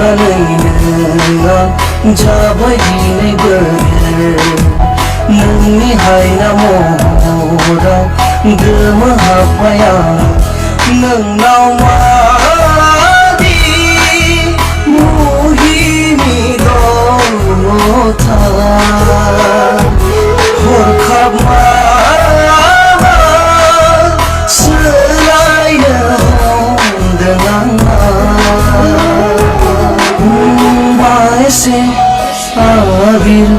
नोङो जाबाय दिनै बोर नोंनि हायना महराव गोमोहाबबाय आं नोंनाव मादि मुहिनि दङथाय हरखाब माबा सोलायनो हमदों आंहा एसे आबिर